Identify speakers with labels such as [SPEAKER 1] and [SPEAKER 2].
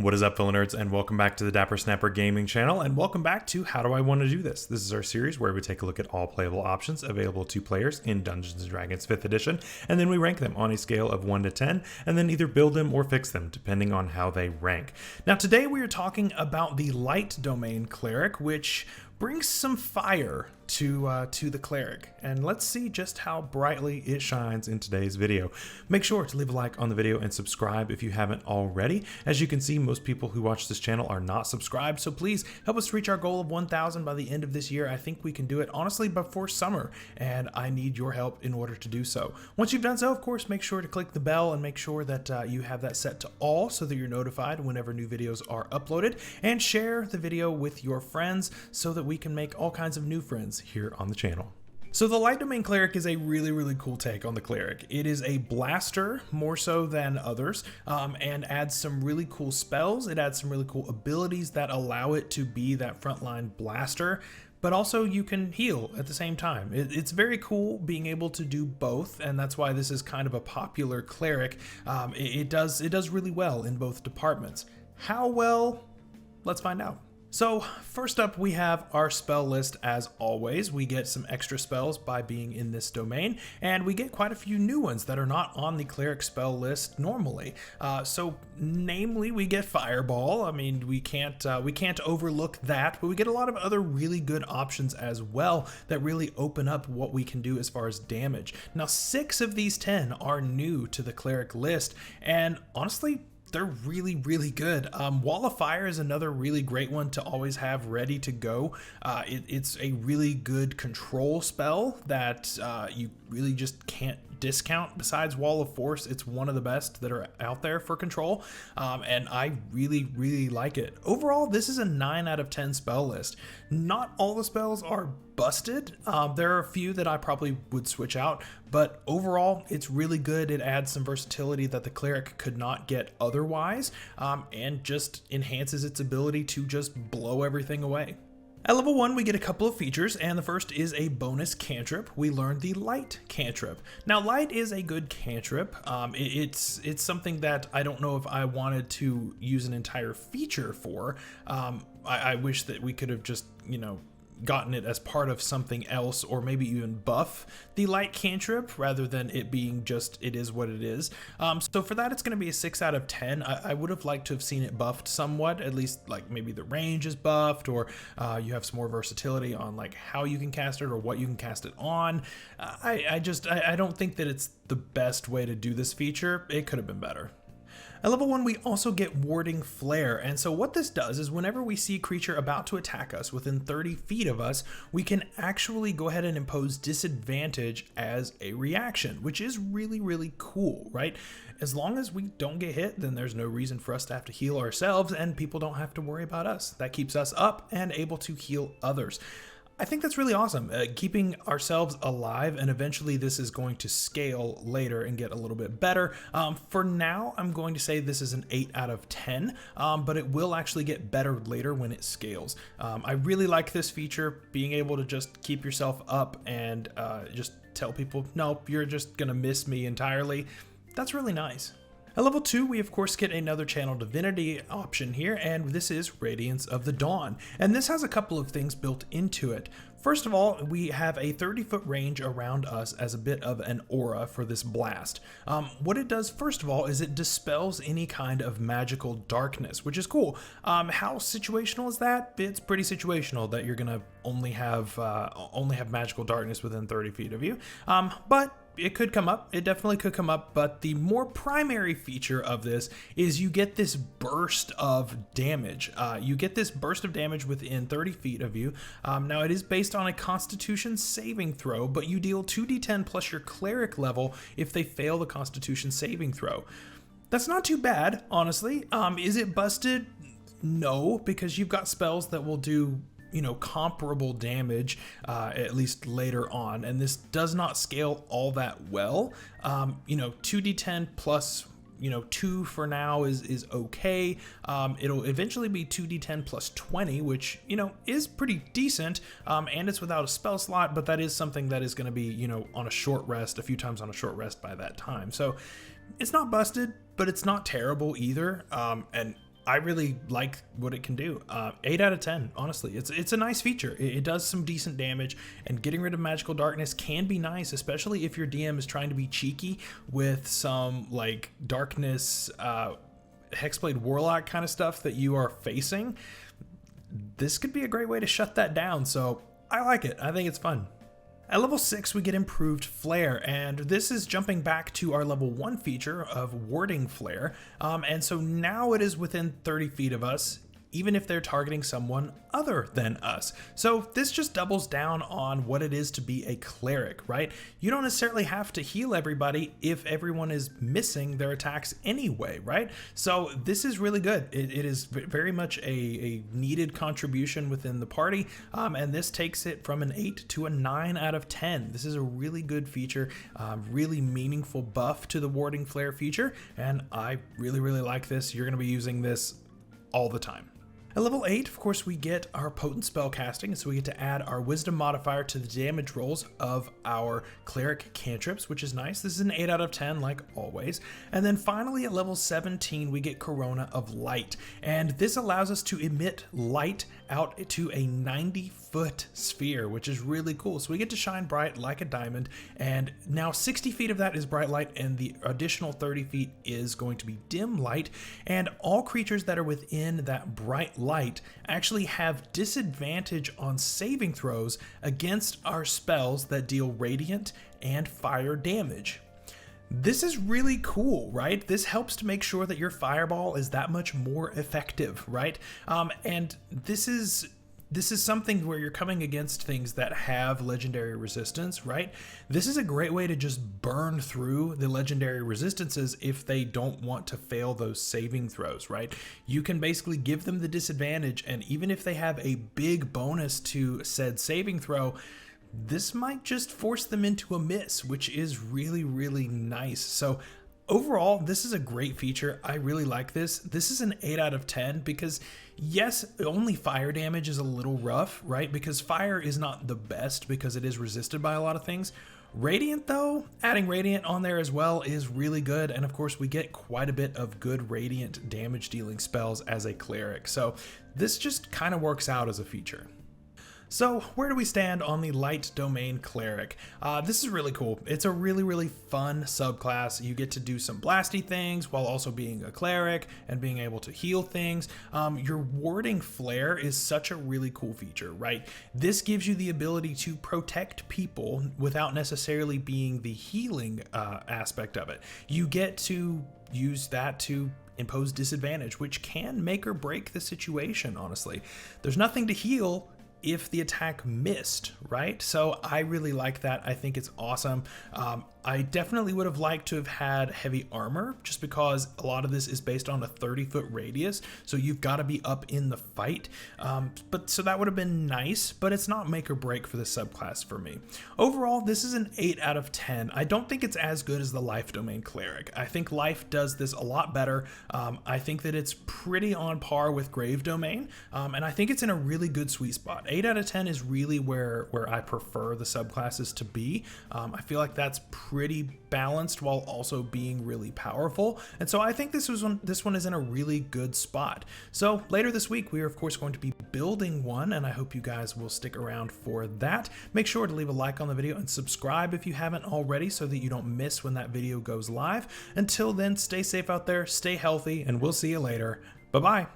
[SPEAKER 1] What is up, fellow nerds, and welcome back to the Dapper Snapper Gaming channel, and welcome back to How Do I Want to Do This? This is our series where we take a look at all playable options available to players in Dungeons & Dragons 5th edition, and then we rank them on a scale of 1 to 10, and then either build them or fix them, depending on how they rank. Now today we are talking about the light domain Cleric, which brings some fire to the Cleric, and let's see just how brightly it shines in today's video. Make sure to leave a like on the video and subscribe if you haven't already. As you can see, most people who watch this channel are not subscribed, so please help us reach our goal of 1,000 by the end of this year. I think we can do it, honestly, before summer, and I need your help in order to do so. Once you've done so, of course, make sure to click the bell and make sure that you have that set to all so that you're notified whenever new videos are uploaded, and share the video with your friends so that we can make all kinds of new friends here on the channel. So the light domain Cleric is a really cool take on the Cleric. It is a blaster more so than others, and adds some really cool spells. It adds some really cool abilities that allow it to be that frontline blaster, but also you can heal at the same time. It's very cool being able to do both, and that's why this is kind of a popular Cleric. It does really well in both departments. How well? Let's find out. So first up, we have our spell list. As always, we get some extra spells by being in this domain, and we get quite a few new ones that are not on the Cleric spell list normally. So namely, we get Fireball. I mean, we can't overlook that, but we get a lot of other really good options as well that really open up what we can do as far as damage. Now, 6 of these 10 are new to the Cleric list, and honestly, they're really good. Wall of Fire is another really great one to always have ready to go. It's a really good control spell that you really just can't discount. Besides Wall of Force, it's one of the best that are out there for control, and I really like it. Overall, this is a 9 out of 10 spell list. Not all the spells are busted. There are a few that I probably would switch out, but overall it's really good. It adds some versatility that the Cleric could not get otherwise, and just enhances its ability to just blow everything away. At level 1, we get a couple of features, and the first is a bonus cantrip. We learn the Light cantrip. Now, Light is a good cantrip. It's something that I don't know if I wanted to use an entire feature for. I wish that we could have just, gotten it as part of something else, or maybe even buff the Light cantrip rather than it being just it is what it is. So for that, it's going to be a 6 out of 10. I would have liked to have seen it buffed somewhat, at least like maybe the range is buffed, or you have some more versatility on like how you can cast it or what you can cast it on. I don't think that it's the best way to do this feature. It could have been better. At level 1, we also get Warding Flare, and so what this does is whenever we see a creature about to attack us within 30 feet of us, we can actually go ahead and impose disadvantage as a reaction, which is really cool, right? As long as we don't get hit, then there's no reason for us to have to heal ourselves, and people don't have to worry about us. That keeps us up and able to heal others. I think that's really awesome, keeping ourselves alive, and eventually this is going to scale later and get a little bit better. For now, I'm going to say this is an 8 out of 10, but it will actually get better later when it scales. I really like this feature, being able to just keep yourself up and just tell people, nope, you're just gonna miss me entirely. That's really nice. At level 2, we of course get another Channel Divinity option here, and this is Radiance of the Dawn. And this has a couple of things built into it. First of all, we have a 30-foot range around us as a bit of an aura for this blast. What it does, first of all, is it dispels any kind of magical darkness, which is cool. How situational is that? It's pretty situational that you're gonna only have magical darkness within 30 feet of you. But it could come up. It definitely could come up, but the more primary feature of this is you get this burst of damage. You get this burst of damage within 30 feet of you. Now, it is based on a Constitution saving throw, but you deal 2d10 plus your Cleric level if they fail the Constitution saving throw. That's not too bad, honestly. Is it busted? No, because you've got spells that will do comparable damage, at least later on, and this does not scale all that well. 2d10 plus 2 for now is okay. It'll eventually be 2d10 plus 20, which is pretty decent, and it's without a spell slot, but that is something that is going to be on a short rest, a few times on a short rest by that time. So it's not busted, but it's not terrible either. And I really like what it can do. 8 out of 10, honestly. It's a nice feature. It does some decent damage, and getting rid of magical darkness can be nice, especially if your DM is trying to be cheeky with some like darkness, Hexblade Warlock kind of stuff that you are facing. This could be a great way to shut that down, so I like it. I think it's fun. At level 6, we get improved flare, and this is jumping back to our level 1 feature of warding flare, and so now it is within 30 feet of us, even if they're targeting someone other than us. So this just doubles down on what it is to be a cleric, right? You don't necessarily have to heal everybody if everyone is missing their attacks anyway, right? So this is really good. It is very much a needed contribution within the party, and this takes it from an 8 to a 9 out of 10. This is a really good feature, really meaningful buff to the warding flare feature, and I really, really like this. You're going to be using this all the time. At level 8, of course, we get our potent spell casting, so we get to add our wisdom modifier to the damage rolls of our cleric cantrips, which is nice. This is an 8 out of 10, like always. And then finally, at level 17, we get Corona of Light, and this allows us to emit light out to a 90-foot sphere, which is really cool. So we get to shine bright like a diamond, and now 60 feet of that is bright light, and the additional 30 feet is going to be dim light, and all creatures that are within that bright light actually have disadvantage on saving throws against our spells that deal radiant and fire damage. This is really cool, right? This helps to make sure that your fireball is that much more effective, right? And this is something where you're coming against things that have legendary resistance, right? This is a great way to just burn through the legendary resistances if they don't want to fail those saving throws, right? You can basically give them the disadvantage, and even if they have a big bonus to said saving throw, this might just force them into a miss, which is really, really nice. So overall, this is a great feature. I really like this. This is an 8 out of 10 because, yes, only fire damage is a little rough, right? Because fire is not the best because it is resisted by a lot of things. Radiant, though, adding Radiant on there as well is really good. And of course, we get quite a bit of good Radiant damage dealing spells as a cleric. So this just kind of works out as a feature. So where do we stand on the Light Domain Cleric? This is really cool. It's a really, really fun subclass. You get to do some blasty things while also being a cleric and being able to heal things. Your warding flare is such a really cool feature, right? This gives you the ability to protect people without necessarily being the healing aspect of it. You get to use that to impose disadvantage, which can make or break the situation, honestly. There's nothing to heal if the attack missed, right? So I really like that. I think it's awesome. I definitely would have liked to have had heavy armor just because a lot of this is based on a 30-foot radius. So you've got to be up in the fight. So that would have been nice, but it's not make or break for the subclass for me. Overall, this is an 8 out of 10. I don't think it's as good as the Life Domain Cleric. I think Life does this a lot better. I think that it's pretty on par with Grave Domain, and I think it's in a really good sweet spot. 8 out of 10 is really where I prefer the subclasses to be. I feel like that's pretty balanced while also being really powerful, and so I think this one is in a really good spot. So later this week we are of course going to be building one, and I hope you guys will stick around for that. Make sure to leave a like on the video and subscribe if you haven't already so that you don't miss when that video goes live. Until then, stay safe out there, stay healthy, and we'll see you later. Bye bye.